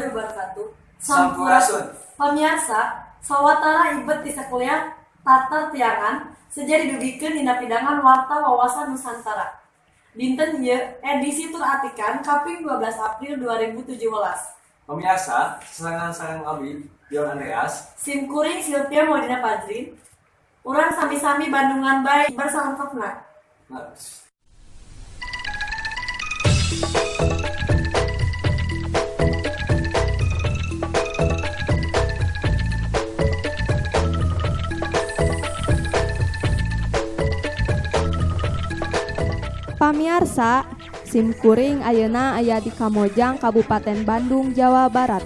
warahmatullahi wabarakatuh. Sampurasun. Pemirsa, sawatara ibet di sakuliah tatar tiangan sejadi didugikeun dina pidangan Warta Wawasan Nusantara. Dinten ieu edisi teratikan kaping 12 April 2017. Pemirsa, serangan-serangan kami, Dion Andreas, Sim kuring Silvia Maudina Fajrin. Urang sami-sami Bandungan bae bersalengkapna. nah, Pamiarsa, simkuring ayeuna aya di Kamojang, Kabupaten Bandung, Jawa Barat.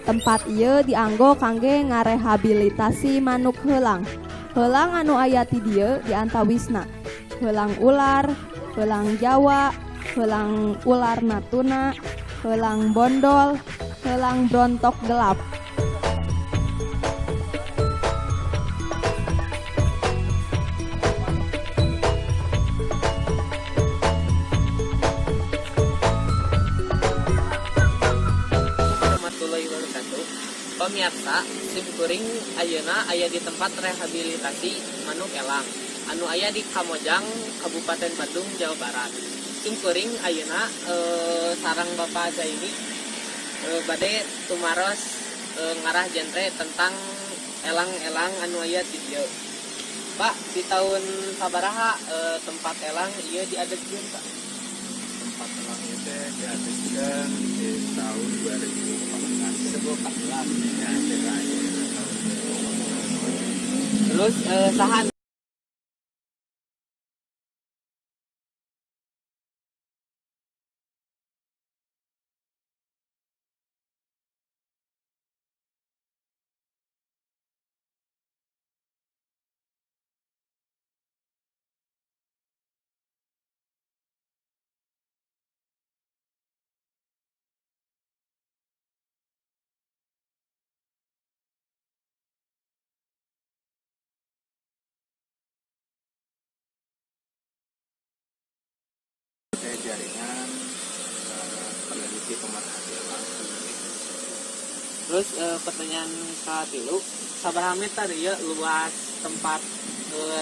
Tempat ieu dianggo kangge ngarehabilitasi manuk heulang. Heulang anu aya ti dieu diantawisna heulang ular, heulang Jawa, heulang ular natuna, heulang bondol, heulang brontok gelap. Warahmatullahi wabarakatuh. Pemirsa, simkuring ayeuna aya di tempat rehabilitasi manuk elang anu aya di Kamojang, Kabupaten Bandung, Jawa Barat. Simkuring ayeuna sareng Bapak Zaini bade tumaros ngarah genre tentang elang-elang anu aya di dieu. Pak, di tahun sabaraha tempat elang ieu diadegkeun, Pak? Tempat elang itu diadreskan di tahun 2014 ya, Terus saha jaringan peneliti pemerhati elang. Terus pertanyaan katilu, sabaraha meter ya luas tempat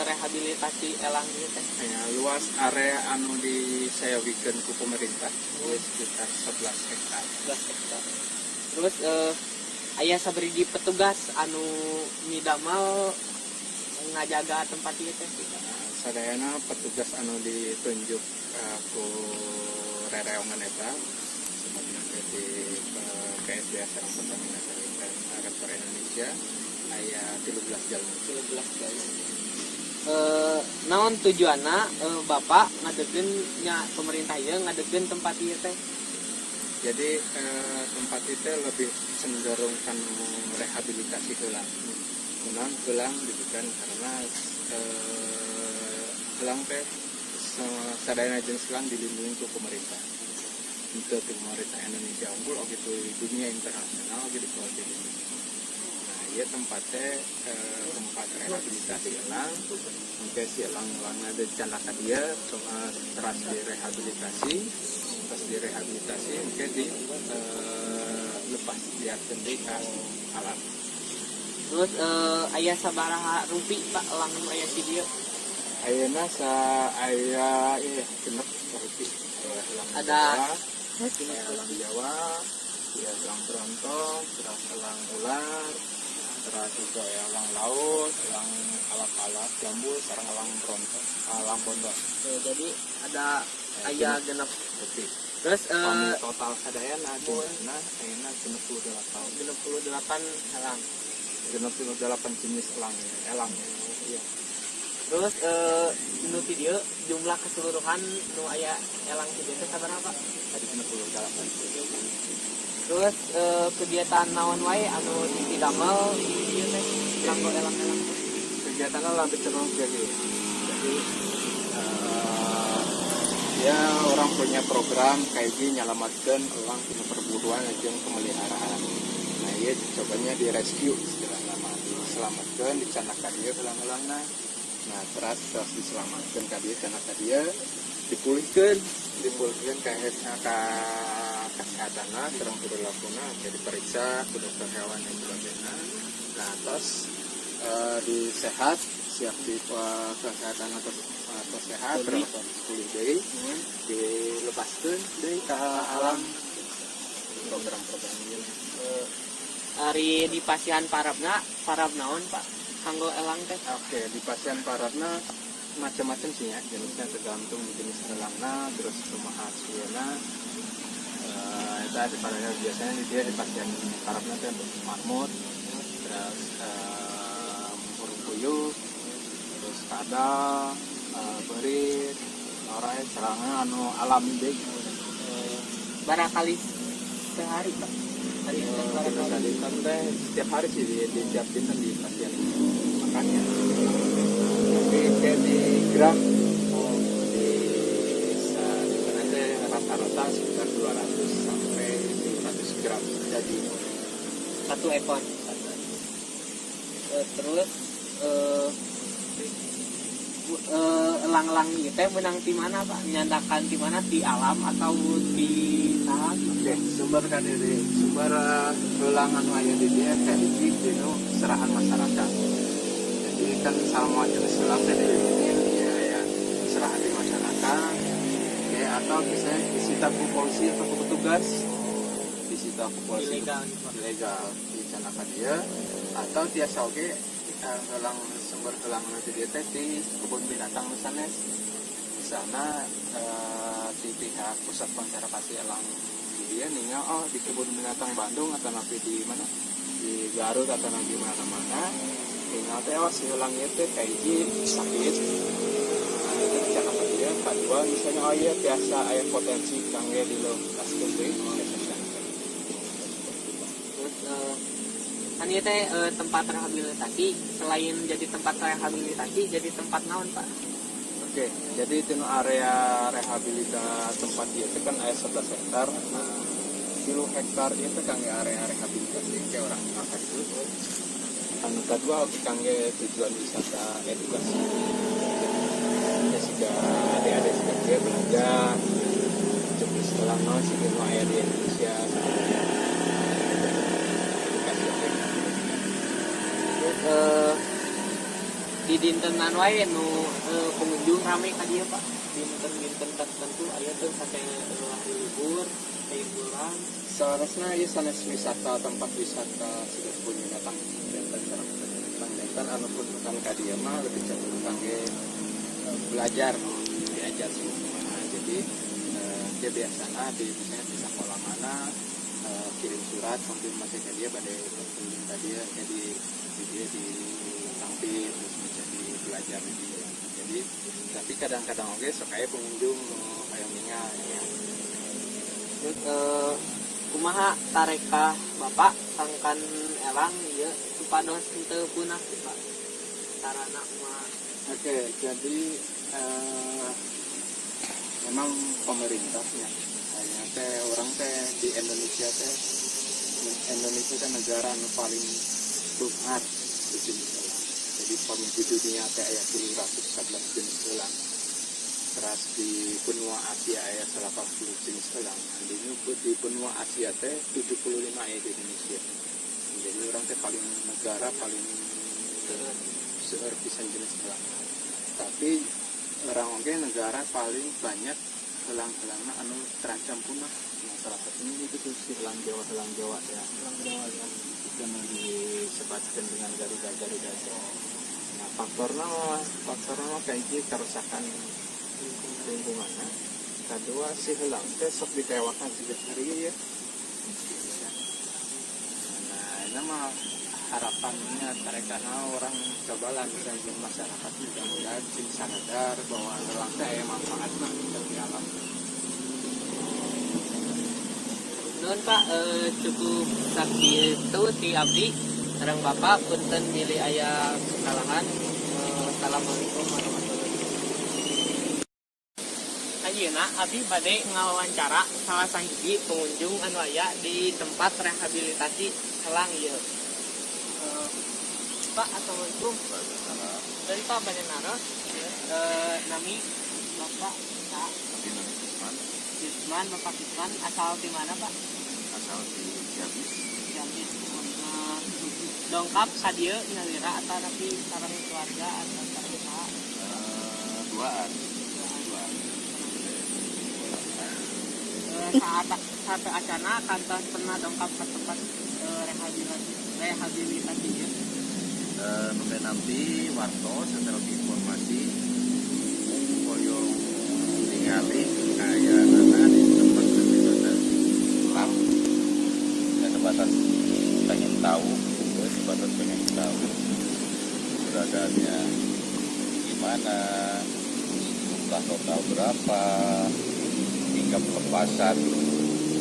rehabilitasi elang ieu teh? Ya, luas area anu disayaikeun ku pemerintah sekitar 11 hektar. 11 hektar. Terus aya sabaraha petugas anu midamel ngajaga tempat ieu teh? Sadayana petugas anu ditunjuk ku rereongan eta sebagai di KSDA Sarang Pertamina dan Rektor Indonesia aya 13 jalan. 13 jalan. Naon tujuanna Bapak ngadegeun nya pemerintah ieu ngadegeun tempat ieu teh? Jadi tempat itu lebih cenderung kan rehabilitasi heulang. Heulang diberikan karena heulang teh sadayana jenis heulang dilindungi ku pemerintah. Untuk pemerintah Indonesia unggul gitu di dunia internasional gitu kalau di Indonesia. Nah, ieu tempatnya tempat rehabilitasi heulang. Mungkin si elang-elang ada canaka dia terus direhabilitasi. Pas direhabilitasi mungkin di lepas biarkan di alam. Terus aya sabaraha rupi Pak elang nu aya di dieu? Ayeuna aya genep rupi. Ada elang Jawa, ya elang brontok, terus elang ular, terus juga elang laut, elang alap-alap, jambul, sareng elang brontok, elang bondol. Jadi ada aya genep Rupi. terus Total sadayana jumlahna ayeuna 68. 68 elang. 68 jenis elang. Iya. Terus nu ti dieu jumlah keseluruhan nu aya elang di dieu teh sabaraha Pak? Tadi 68. Terus kegiatan naon wae anu didamel di dieu teh kanggo elang-elang? Kegiatannya lebih cenderung jadi ya orang punya program kayak gini nyelamatkan elang punya perburuan jeung pemeliharaan. Nah iya cobanya di rescue istilah nama diselamatkan dicanakan dia elang-elangna. Nah terus diselamatkan ka dia canakan dia dipulihkan kayak kesehatannya terang perilakunya jadi periksa ke dokter hewan dan sebagainya. Nah terus disehat siap di kesehatan atau sehat berapa 10 day dilepaskan dari ke alam program-program ini. Ari di pasian parab naon Pak kanggo elang teh. Oke, di pasien parabna macam-macam sih ya, jenisnya tergantung jenis elangna, terus rumah hasilnya. Itu ada parahnya biasanya dia di pasien parabna itu untuk marmut, terus burung puyuh, terus kadal, berit, orang serangan anu alami deh. Barakali sehari Pak. Kita tadi kan teh setiap hari sih di tiap dinten di pasien makannya. Tapi kayak di gram di rata-rata sekitar 200 sampai 500 gram jadi Satu ekor. Terus elang-elang ieu teh menang di mana Pak? Nyandakan di mana, di alam atau di tahap? oke sumber kan dari sumber gelangan aya di dia kayak di serahan masyarakat. Jadi kan sama jenis gelang teh ya serahan di masyarakat. Oke, atau bisa disita ke polisi atau ke petugas, disita ke polisi ilegal di sana dia, atau tiasa oke gelang sumber gelang nanti dia teh di kebun binatang misalnya di sana di pihak pusat konservasi elang dia ninggal di kebun binatang Bandung atau nanti di mana di Garut atau nanti mana-mana ninggal teh si elang itu kayak sakit cara dia kedua misalnya iya biasa air potensi kangge di lo kasih Terus kan ieu teh tempat rehabilitasi, selain jadi tempat rehabilitasi jadi tempat naon Pak? Oke, jadi itu area rehabilitasi tempat dia itu kan ada 11 hektar. Nah, 10 hektar itu kan area rehabilitasi kayak orang makan itu. Anu kedua kangge tujuan wisata edukasi. Ya sudah adik-adik sudah belajar cukup selama sih di area di Indonesia. Di dintenan wae nu pengunjung rame ka dieu Pak. Dinten-dinten tertentu aya teh sampai libur, liburan. Seharusnya ini sanes wisata tempat wisata sudah punya datang dan anu pun bukan ka dieu mah lebih cenderung kangge belajar semua. Jadi dia biasanya di misalnya di sekolah mana kirim surat konfirmasi ke dia pada tadi jadi dia di tampil terus menjadi belajar di dia. Jadi tapi kadang-kadang oke sekaya pengunjung kayak minyak ya. Terus kumaha tarekah Bapak sangkan elang ieu supados henteu punah Pak. Sarana kumaha? Oke, jadi memang pemerintahnya kayaknya teh orang teh di Indonesia kan negara yang paling banget di jenis elang. Jadi di dunia teh aya 114 jenis elang. Terus di benua Asia aya 80 jenis elang. Di benua Asia teh 75 aya di Indonesia. Jadi orang teh paling negara paling seueur pisan jenis elang. Tapi orang oge negara paling banyak elang-elangna anu terancam punah. Nah, salah satunya itu tuh si elang Jawa ya. Elang Jawa ya. Itu yang disebatkan dengan Garuda. Nah, faktornya kayak gitu kerusakan lingkungannya. Kedua si elang teh sok ditewakan 3 hari ya. Nah, ini mah harapannya mereka orang cobalah misalnya masyarakat mudah-mudahan sadar bahwa elang teh manfaatnya di alam. Nun Pak cukup sakti itu ti abdi sareng Bapak punten milih aya kesalahan. Assalamualaikum warahmatullahi wabarakatuh. Ayeuna abdi bade ngawawancara salah sahiji pengunjung anu aya di tempat rehabilitasi elang ieu. Pak, assalamualaikum. Dari Pak Badenara, nami Bapak Pak Isman, Bapak Isman, asal di mana Pak? Asal di Jambi. Jambi. Dongkap sadia nalira atau tapi sareng keluarga atau sareng usaha? Duaan. Saat acana kantor pernah dongkap ke tempat rehabilitasinya. Sampai nanti warto setelah informasi koyo ningali kayak anak di tempat kebebasan pulang sebatas pengen tahu keberadaannya gimana, jumlah total berapa, hingga pelepasan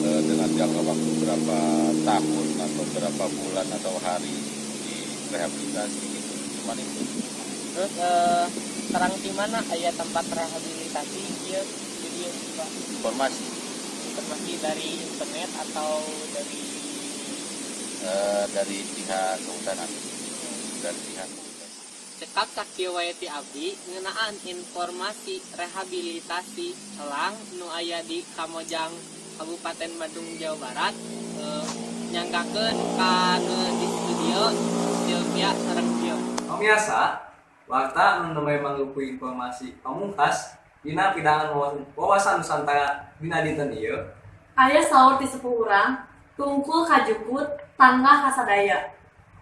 dengan jangka waktu berapa tahun atau berapa bulan atau hari di rehabilitasi gitu. Cuman itu. Terus terang di mana aya tempat rehabilitasi dia video Pak? Informasi Dari internet atau dari pihak kehutanan. cekap sakieu wae ti abdi ngeunaan informasi rehabilitasi helang nu aya di Kamojang Kabupaten Bandung Jawa Barat, nyanggakeun ka di studio Silvia sareng Tio. Pemirsa, warta nu mangrupu informasi pamungkas dina pidangan wawasan Nusantara dina dinten ieu. Aya saur ti sepuh urang, tungkul kajukut, tanggah kasadaya.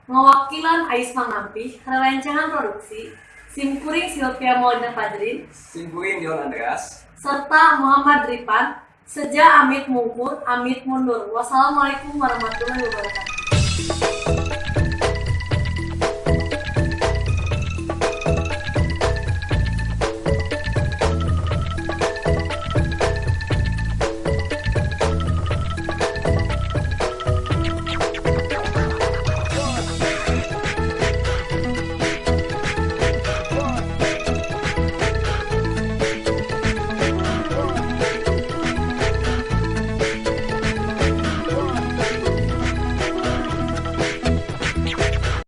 Ngawakilan Ais Mangampih, rerencangan produksi, Simkuring Silvia Maulina Fadrin, Simkuring Dion Andreas, serta Muhammad Ripan, Seja Amit Mungkur, Amit Mundur. Wassalamualaikum warahmatullahi wabarakatuh.